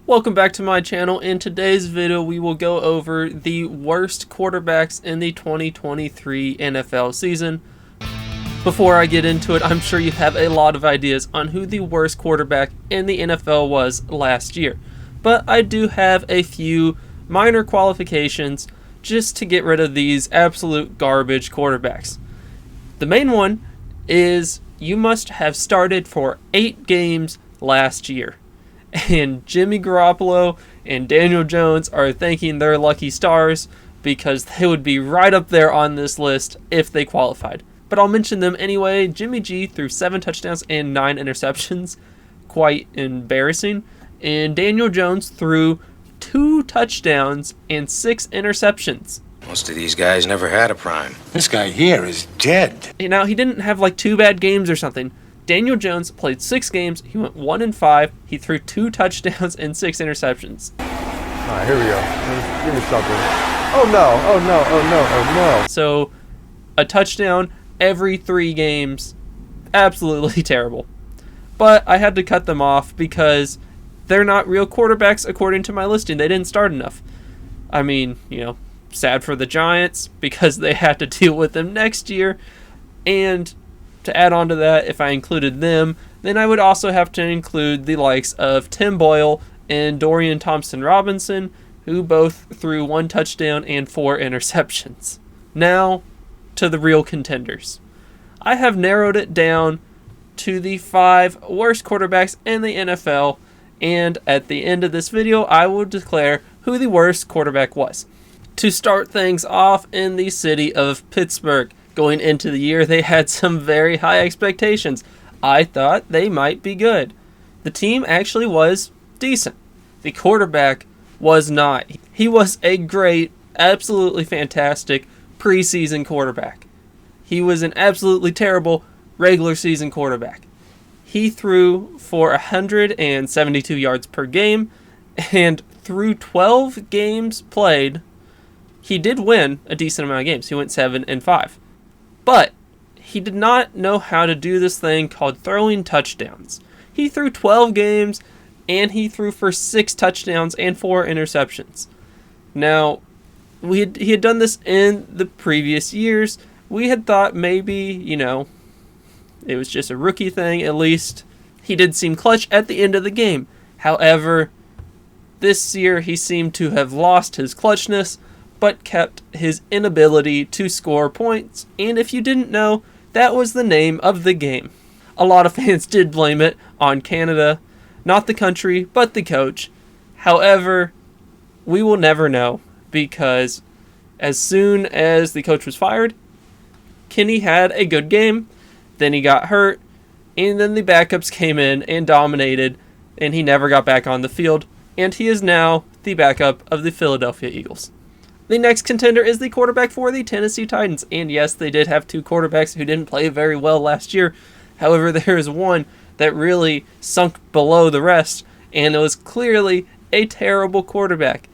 Welcome back to my channel. In today's video, we will go over the worst quarterbacks in the 2023 NFL season. Before I get into it, I'm sure you have a lot of ideas on who the worst quarterback in the NFL was last year. But I do have a few minor qualifications just to get rid of these absolute garbage quarterbacks. The main one is you must have started for 8 games last year. And Jimmy Garoppolo and Daniel Jones are thanking their lucky stars because they would be right up there on this list if they qualified. But I'll mention them anyway. Jimmy G threw 7 touchdowns and 9 interceptions. Quite embarrassing. And Daniel Jones threw 2 touchdowns and 6 interceptions. Most of these guys never had a prime. This guy here is dead. Now, he didn't have like 2 bad games or something. Daniel Jones played 6 games. He went 1-5. He threw 2 touchdowns and 6 interceptions. All right, here we go. Give me something. Oh no, oh no, oh no, oh no. So, a touchdown every 3 games. Absolutely terrible. But I had to cut them off because they're not real quarterbacks according to my listing. They didn't start enough. I mean, sad for the Giants because they had to deal with them next year. And to add on to that, if I included them, then I would also have to include the likes of Tim Boyle and Dorian Thompson-Robinson, who both threw 1 touchdown and 4 interceptions. Now, to the real contenders. I have narrowed it down to the 5 worst quarterbacks in the NFL, and at the end of this video, I will declare who the worst quarterback was. To start things off, in the city of Pittsburgh, going into the year, they had some very high expectations. I thought they might be good. The team actually was decent. The quarterback was not. He was a great, absolutely fantastic preseason quarterback. He was an absolutely terrible regular season quarterback. He threw for 172 yards per game, and through 12 games played, he did win a decent amount of games. He went 7-5. But he did not know how to do this thing called throwing touchdowns. He threw 12 games, and he threw for 6 touchdowns and 4 interceptions. Now, he had done this in the previous years. We had thought maybe, it was just a rookie thing. At least he did seem clutch at the end of the game. However, this year he seemed to have lost his clutchness, but kept his inability to score points. And if you didn't know, that was the name of the game. A lot of fans did blame it on Canada, not the country, but the coach. However, we will never know, because as soon as the coach was fired, Kenny had a good game, then he got hurt, and then the backups came in and dominated, and he never got back on the field, and he is now the backup of the Philadelphia Eagles. The next contender is the quarterback for the Tennessee Titans, and yes, they did have 2 quarterbacks who didn't play very well last year. However, there is one that really sunk below the rest, and it was clearly a terrible quarterback.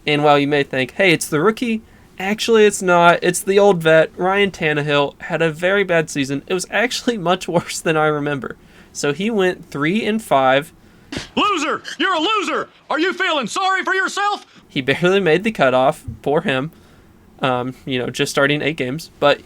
And while you may think, hey, it's the rookie, actually it's not. It's the old vet. Ryan Tannehill had a very bad season. It was actually much worse than I remember. So he went 3-5. Loser! You're a loser! Are you feeling sorry for yourself? He barely made the cutoff. Poor him. Just starting 8 games, but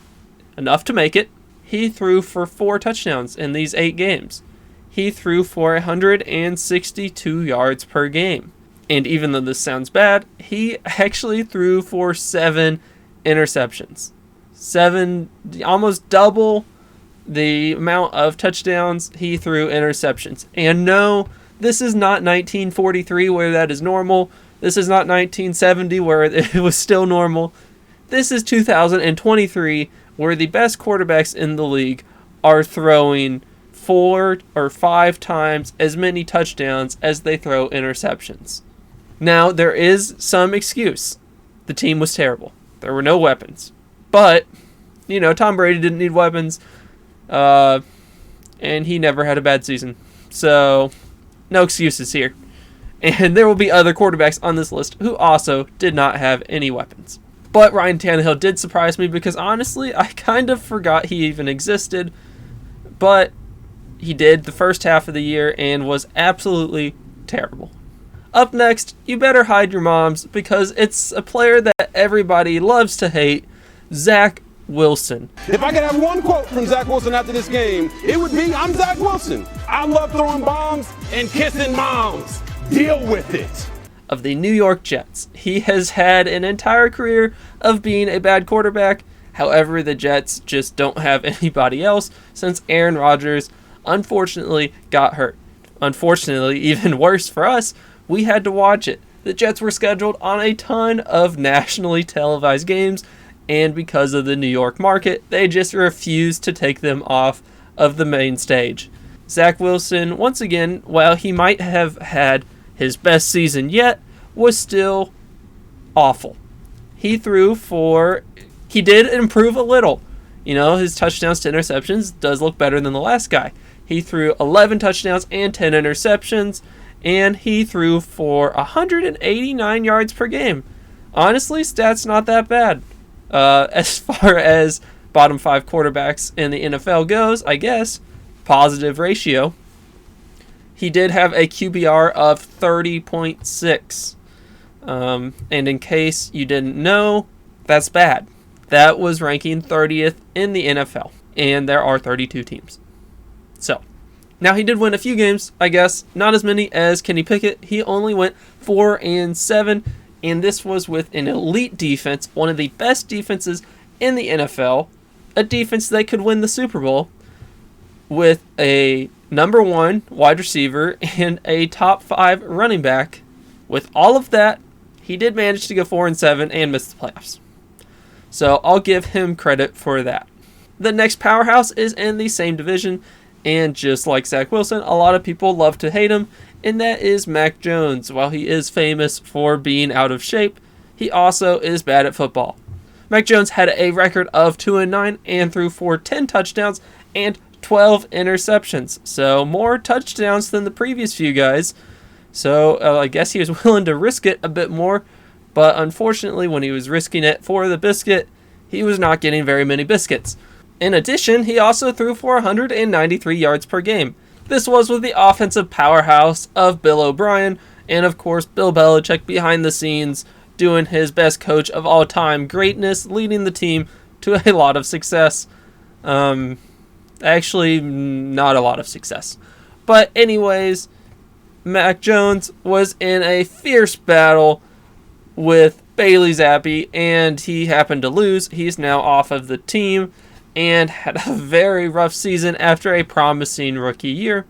enough to make it. He threw for 4 touchdowns in these 8 games. He threw for 162 yards per game. And even though this sounds bad, he actually threw for 7 interceptions. 7, almost double the amount of touchdowns he threw interceptions. And no, this is not 1943 where that is normal. This is not 1970 where it was still normal. This is 2023 where the best quarterbacks in the league are throwing 4 or 5 times as many touchdowns as they throw interceptions. Now, there is some excuse. The team was terrible. There were no weapons. But, Tom Brady didn't need weapons. And he never had a bad season. So, no excuses here. And there will be other quarterbacks on this list who also did not have any weapons. But Ryan Tannehill did surprise me because honestly, I kind of forgot he even existed. But he did the first half of the year and was absolutely terrible. Up next, you better hide your moms because it's a player that everybody loves to hate, Zach Wilson. If I could have one quote from Zach Wilson after this game, it would be, I'm Zach Wilson. I love throwing bombs and kissing moms. Deal with it. Of the New York Jets. He has had an entire career of being a bad quarterback. However, the Jets just don't have anybody else since Aaron Rodgers unfortunately got hurt. Unfortunately, even worse for us, we had to watch it. The Jets were scheduled on a ton of nationally televised games, and because of the New York market, they just refused to take them off of the main stage. Zach Wilson, once again, while he might have had his best season yet, was still awful. He did improve a little. You know, his touchdowns to interceptions does look better than the last guy. He threw 11 touchdowns and 10 interceptions, and he threw for 189 yards per game. Honestly, stats not that bad. As far as bottom 5 quarterbacks in the NFL goes, I guess, positive ratio. He did have a QBR of 30.6. And in case you didn't know, that's bad. That was ranking 30th in the NFL, and there are 32 teams. So, now he did win a few games, I guess, not as many as Kenny Pickett. He only went 4-7, and this was with an elite defense, one of the best defenses in the NFL, a defense that could win the Super Bowl with a number 1 wide receiver and a top 5 running back. With all of that, he did manage to go 4-7 and miss the playoffs. So I'll give him credit for that. The next powerhouse is in the same division, and just like Zach Wilson, a lot of people love to hate him, and that is Mac Jones. While he is famous for being out of shape, he also is bad at football. Mac Jones had a record of 2-9 and threw for 10 touchdowns and 12 interceptions. So more touchdowns than the previous few guys. So I guess he was willing to risk it a bit more, but unfortunately when he was risking it for the biscuit, he was not getting very many biscuits. In addition, he also threw for 193 yards per game. This was with the offensive powerhouse of Bill O'Brien, and of course Bill Belichick behind the scenes doing his best coach of all time greatness, leading the team to a lot of success. Actually, not a lot of success. But anyways, Mac Jones was in a fierce battle with Bailey Zappi, and he happened to lose. He's now off of the team and had a very rough season after a promising rookie year.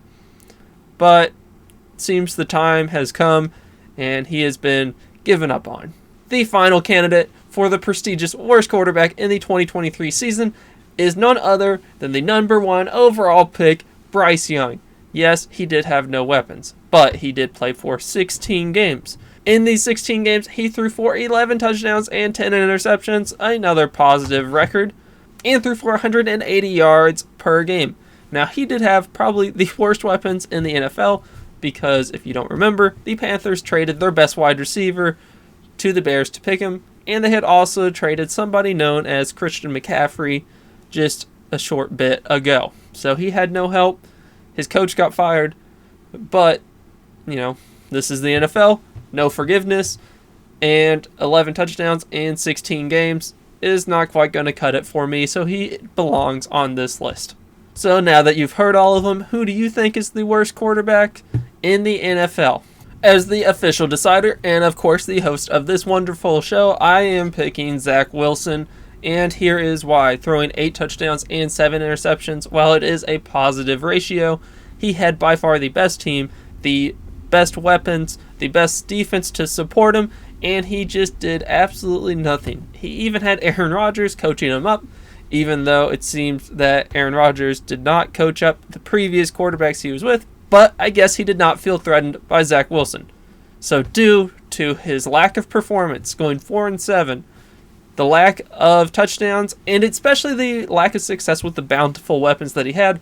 But it seems the time has come, and he has been given up on. The final candidate for the prestigious worst quarterback in the 2023 season is none other than the number 1 overall pick, Bryce Young. Yes, he did have no weapons, but he did play for 16 games. In these 16 games, he threw for 11 touchdowns and 10 interceptions, another positive record, and threw for 180 yards per game. Now, he did have probably the worst weapons in the NFL because, if you don't remember, the Panthers traded their best wide receiver to the Bears to pick him, and they had also traded somebody known as Christian McCaffrey just a short bit ago. So he had no help. His coach got fired, but, you know, this is the NFL. No forgiveness, and 11 touchdowns in 16 games is not quite going to cut it for me, so he belongs on this list. So now that you've heard all of them, who do you think is the worst quarterback in the NFL? As the official decider, and of course the host of this wonderful show, I am picking Zach Wilson, and here is why. Throwing 8 touchdowns and 7 interceptions, while it is a positive ratio, he had by far the best team, the best weapons, the best defense to support him, and he just did absolutely nothing. He even had Aaron Rodgers coaching him up, even though it seems that Aaron Rodgers did not coach up the previous quarterbacks he was with, but I guess he did not feel threatened by Zach Wilson. So due to his lack of performance, going 4-7, the lack of touchdowns, and especially the lack of success with the bountiful weapons that he had,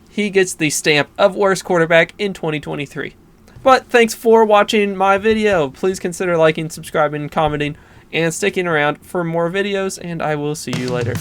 he gets the stamp of worst quarterback in 2023. But thanks for watching my video. Please consider liking, subscribing, commenting, and sticking around for more videos, and I will see you later.